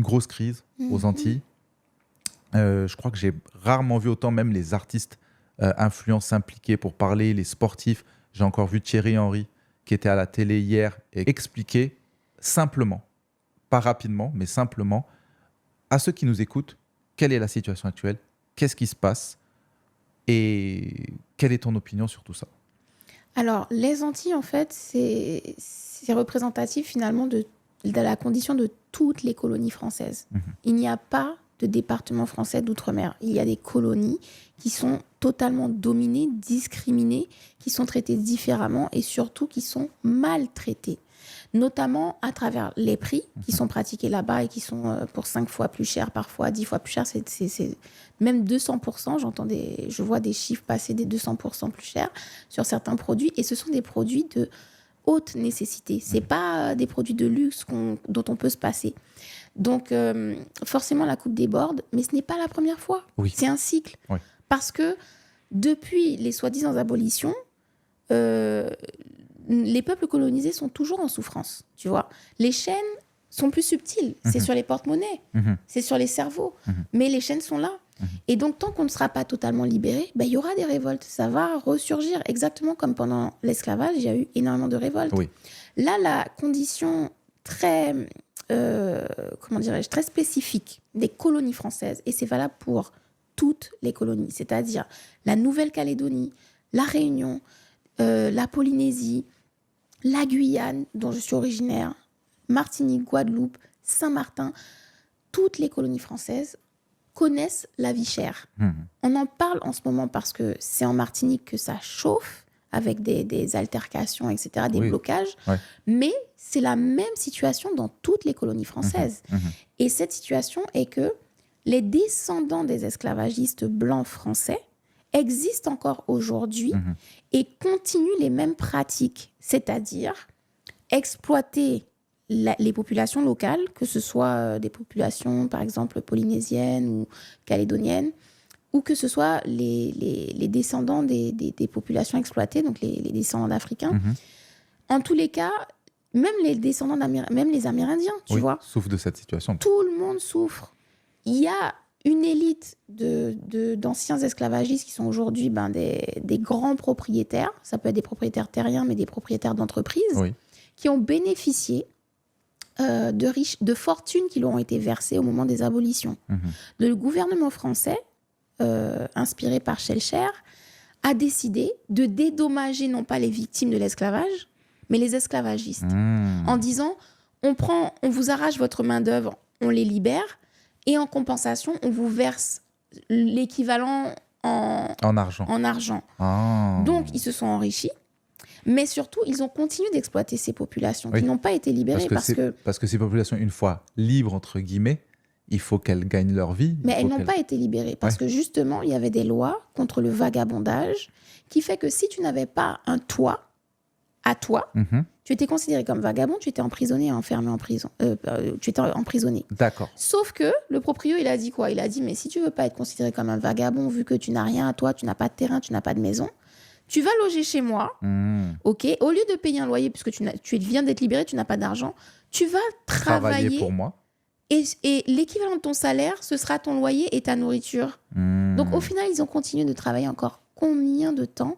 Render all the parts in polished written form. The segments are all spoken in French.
Une grosse crise aux Antilles. Je crois que j'ai rarement vu autant même les artistes influents s'impliquer pour parler, les sportifs. J'ai encore vu Thierry Henry qui était à la télé hier et expliquer simplement, pas rapidement, mais simplement à ceux qui nous écoutent, quelle est la situation actuelle, qu'est-ce qui se passe et quelle est ton opinion sur tout ça? Alors, les Antilles, en fait, c'est représentatif finalement de la condition de toutes les colonies françaises. Il n'y a pas de département français d'outre-mer. Il y a des colonies qui sont totalement dominées, discriminées, qui sont traitées différemment et surtout qui sont maltraitées. Notamment à travers les prix qui sont pratiqués là-bas et qui sont pour 5 fois plus chers, parfois 10 fois plus chers, c'est même 200%. Je vois des chiffres passer des 200% plus chers sur certains produits et ce sont des produits de haute nécessité. Ce n'est pas des produits de luxe dont on peut se passer. Donc, forcément, la coupe déborde, mais ce n'est pas la première fois. Oui. C'est un cycle. Oui. Parce que depuis les soi-disant abolitions, les peuples colonisés sont toujours en souffrance, tu vois. Les chaînes sont plus subtiles. C'est sur les porte-monnaies, c'est sur les cerveaux. Mais les chaînes sont là. Et donc, tant qu'on ne sera pas totalement libéré, il y aura des révoltes. Ça va ressurgir. Exactement comme pendant l'esclavage, il y a eu énormément de révoltes. Oui. Là, la condition très, très spécifique des colonies françaises, et c'est valable pour toutes les colonies, c'est-à-dire la Nouvelle-Calédonie, la Réunion, la Polynésie, la Guyane, dont je suis originaire, Martinique, Guadeloupe, Saint-Martin, toutes les colonies françaises connaissent la vie chère. On en parle en ce moment parce que c'est en Martinique que ça chauffe, avec des altercations, etc., des blocages. Ouais. Mais c'est la même situation dans toutes les colonies françaises. Et cette situation est que les descendants des esclavagistes blancs français existent encore aujourd'hui et continuent les mêmes pratiques, c'est-à-dire exploiter les populations locales, que ce soit des populations, par exemple, polynésiennes ou calédoniennes, ou que ce soit les descendants des populations exploitées, donc les descendants d'Africains. En tous les cas, même les descendants même les Amérindiens, tu vois. Souffrent de cette situation. Tout le monde souffre. Il y a une élite d'anciens esclavagistes qui sont aujourd'hui des grands propriétaires. Ça peut être des propriétaires terriens, mais des propriétaires d'entreprises qui ont bénéficié de fortunes qui leur ont été versées au moment des abolitions. Le gouvernement français, inspiré par Schellcher, a décidé de dédommager non pas les victimes de l'esclavage, mais les esclavagistes, en disant on vous arrache votre main-d'œuvre, on les libère, et en compensation, on vous verse l'équivalent en argent. Oh. Donc, ils se sont enrichis, mais surtout, ils ont continué d'exploiter ces populations qui n'ont pas été libérées parce que ces populations, une fois libres, entre guillemets, il faut qu'elles gagnent leur vie. Mais elles n'ont pas été libérées parce que justement, il y avait des lois contre le vagabondage qui fait que si tu n'avais pas un toit à toi, tu étais considéré comme vagabond, tu étais emprisonné et enfermé en prison. Tu étais emprisonné. D'accord. Sauf que le proprio, il a dit quoi? Il a dit, mais si tu veux pas être considéré comme un vagabond, vu que tu n'as rien à toi, tu n'as pas de terrain, tu n'as pas de maison, tu vas loger chez moi, ok? Au lieu de payer un loyer, puisque tu viens d'être libéré, tu n'as pas d'argent, tu vas travailler pour moi. Et l'équivalent de ton salaire, ce sera ton loyer et ta nourriture. Donc au final, ils ont continué de travailler encore combien de temps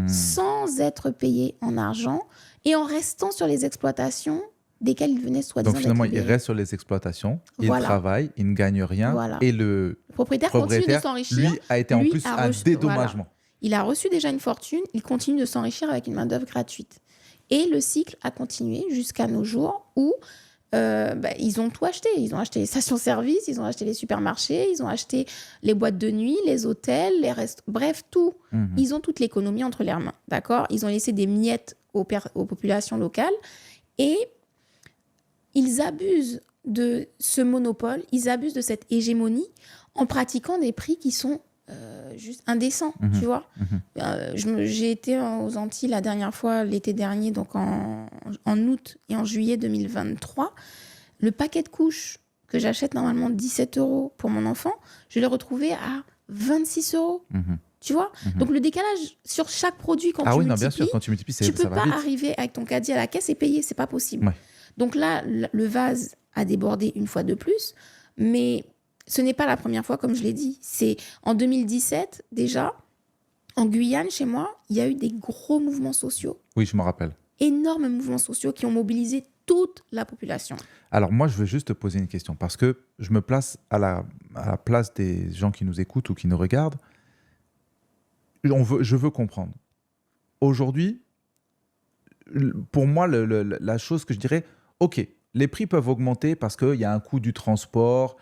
sans être payés en argent et en restant sur les exploitations desquelles ils venaient soi-disant. Donc finalement, ils restent sur les exploitations, ils travaillent, ils ne gagnent rien et le propriétaire continue de s'enrichir. Lui a été en plus un dédommagement. Voilà. Il a reçu déjà une fortune, il continue de s'enrichir avec une main-d'œuvre gratuite. Et le cycle a continué jusqu'à nos jours où ils ont tout acheté. Ils ont acheté les stations-service, ils ont acheté les supermarchés, ils ont acheté les boîtes de nuit, les hôtels, les restos, bref, tout. Ils ont toute l'économie entre leurs mains, d'accord? Ils ont laissé des miettes aux populations locales et ils abusent de ce monopole, ils abusent de cette hégémonie en pratiquant des prix qui sont juste indécents, tu vois. J'ai été aux Antilles la dernière fois, l'été dernier, donc en août et en juillet 2023. Le paquet de couches que j'achète normalement 17 € pour mon enfant, je l'ai retrouvé à 26 €. Tu vois. Donc le décalage sur chaque produit, quand tu multiplies, bien sûr, quand tu multiplies, tu peux pas arriver avec ton caddie à la caisse et payer, c'est pas possible. Donc là, le vase a débordé une fois de plus, mais ce n'est pas la première fois, comme je l'ai dit. C'est en 2017, déjà, en Guyane, chez moi, il y a eu des gros mouvements sociaux, Oui, je me rappelle. énormes mouvements sociaux qui ont mobilisé toute la population. Alors moi, je veux juste te poser une question parce que je me place à la place des gens qui nous écoutent ou qui nous regardent. Je veux comprendre. Aujourd'hui, pour moi, la chose que je dirais, OK, les prix peuvent augmenter parce qu'il y a un coût du transport,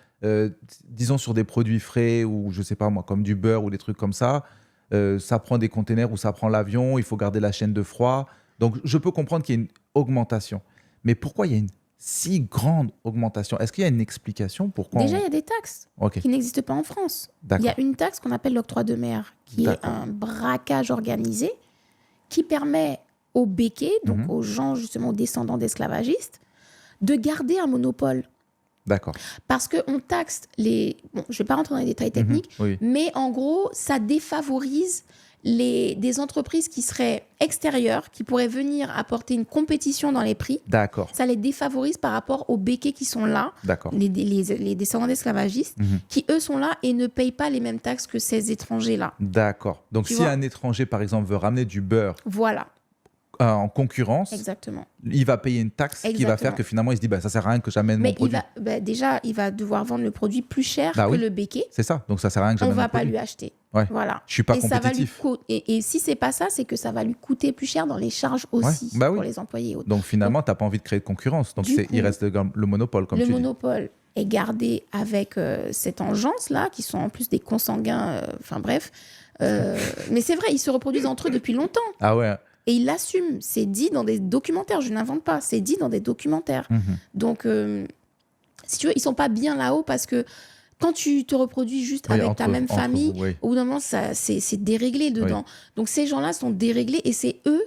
disons sur des produits frais ou je sais pas moi, comme du beurre ou des trucs comme ça. Ça prend des containers ou ça prend l'avion, il faut garder la chaîne de froid. Donc, je peux comprendre qu'il y a une augmentation. Mais pourquoi il y a une si grande augmentation? Est-ce qu'il y a une explication pourquoi Déjà, il y a des taxes OK, qui n'existent pas en France. Il y d'accord. a une taxe qu'on appelle l'octroi de mer, qui est D'accord. un braquage organisé qui permet aux béquets, donc aux gens, justement, aux descendants d'esclavagistes, de garder un monopole. D'accord. Parce qu'on taxe les... Bon, je ne vais pas rentrer dans les détails techniques, Oui, mais en gros, ça défavorise des entreprises qui seraient extérieures, qui pourraient venir apporter une compétition dans les prix. d'accord. Ça les défavorise par rapport aux béquets qui sont là, D'accord. les descendants d'esclavagistes, qui eux sont là et ne payent pas les mêmes taxes que ces étrangers-là. D'accord. Donc, Tu si vois? un étranger, par exemple, veut ramener du beurre Voilà, en concurrence, exactement. il va payer une taxe qui va faire Exactement. que finalement, il se dit, bah, ça sert à rien que j'amène mon Mais produit. déjà, il va devoir vendre le produit plus cher Bah que oui. le béquet. C'est ça. Donc, ça sert à rien que On j'amène va mon pas produit. lui acheter. Ouais. Voilà. Je suis pas et ça va lui compétitif. et si c'est pas ça, c'est que ça va lui coûter plus cher dans les charges aussi bah oui. pour les employés. et autres. Donc, finalement, tu n'as pas envie de créer de concurrence. Donc, Du il coup, reste le monopole, comme le tu dis. monopole est gardé avec cette engeance-là, qui sont en plus des consanguins, enfin bref. Mais c'est vrai, ils se reproduisent entre eux depuis longtemps. Ah ouais. Et ils l'assument. C'est dit dans des documentaires, je n'invente pas, c'est dit dans des documentaires. Donc, si tu veux, ils sont pas bien là-haut parce que quand tu te reproduis juste Oui, avec ta même entre famille, vous, oui. au bout d'un moment, c'est déréglé dedans. Donc, ces gens-là sont déréglés et c'est eux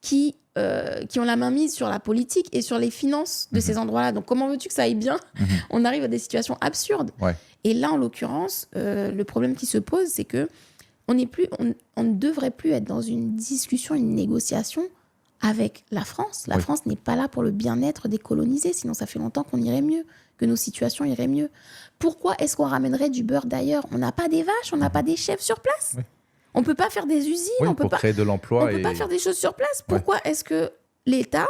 qui ont la main mise sur la politique et sur les finances de ces endroits-là. Donc, comment veux-tu que ça aille bien? On arrive à des situations absurdes. Ouais. Et là, en l'occurrence, le problème qui se pose, c'est que on ne devrait plus être dans une discussion, une négociation avec la France. La Oui. France n'est pas là pour le bien-être des colonisés, sinon ça fait longtemps qu'on irait mieux, que nos situations iraient mieux. Pourquoi est-ce qu'on ramènerait du beurre d'ailleurs? On n'a pas des vaches, on n'a pas des chèvres sur place. Oui. On ne peut pas faire des usines, Oui, on peut pour pas, créer de l'emploi. on peut pas faire des choses sur place. Pourquoi est-ce que l'État,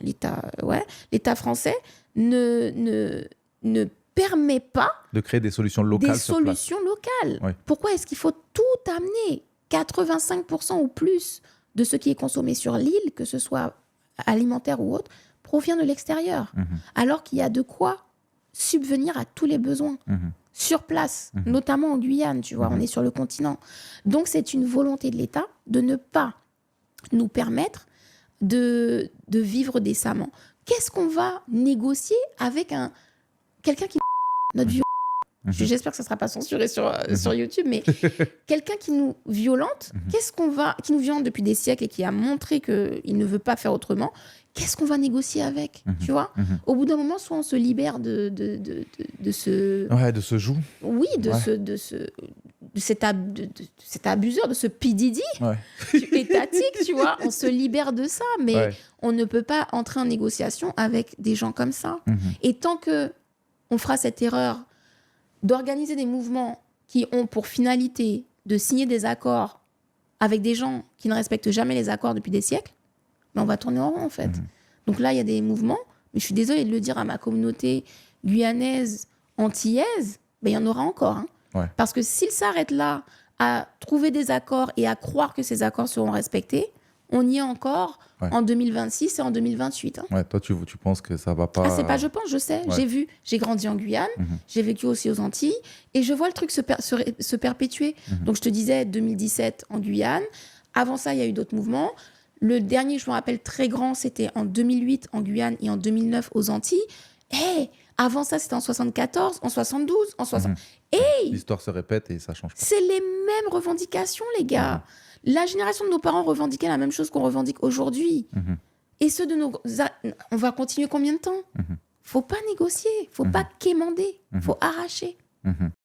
l'État français ne permet pas de créer des solutions locales des sur place. solutions locales. Oui. Pourquoi est-ce qu'il faut tout amener? 85% ou plus de ce qui est consommé sur l'île, que ce soit alimentaire ou autre, provient de l'extérieur. Alors qu'il y a de quoi subvenir à tous les besoins. Sur place, notamment en Guyane, tu vois, on est sur le continent. Donc, c'est une volonté de l'État de ne pas nous permettre de vivre décemment. Qu'est-ce qu'on va négocier avec quelqu'un qui... Notre vieux... J'espère que ça ne sera pas censuré sur YouTube, mais quelqu'un qui nous violente, qui nous violente depuis des siècles et qui a montré qu'il ne veut pas faire autrement, qu'est-ce qu'on va négocier avec, tu vois? Au bout d'un moment, soit on se libère de ce... Ouais, de ce joug. Oui, de cet abuseur, de ce P. Diddy étatique, tu vois. On se libère de ça, mais on ne peut pas entrer en négociation avec des gens comme ça. Et tant que on fera cette erreur d'organiser des mouvements qui ont pour finalité de signer des accords avec des gens qui ne respectent jamais les accords depuis des siècles, ben on va tourner en rond, en fait. Donc là, il y a des mouvements, mais je suis désolée de le dire à ma communauté guyanaise, antillaise, ben il y en aura encore. Parce que s'ils s'arrêtent là à trouver des accords et à croire que ces accords seront respectés, on y est encore en 2026 et en 2028. Ouais, toi, tu penses que ça va pas... Ah, c'est pas je pense, je sais. J'ai grandi en Guyane, j'ai vécu aussi aux Antilles, et je vois le truc se perpétuer. Donc, je te disais, 2017 en Guyane. Avant ça, il y a eu d'autres mouvements. Le dernier, je me rappelle, très grand, c'était en 2008 en Guyane et en 2009 aux Antilles. Avant ça, c'était en 74, en 72, en 60. L'histoire se répète et ça change pas. C'est les mêmes revendications, les gars. La génération de nos parents revendiquait la même chose qu'on revendique aujourd'hui. Et ceux de nos... On va continuer combien de temps? Faut pas négocier, faut pas quémander, faut arracher.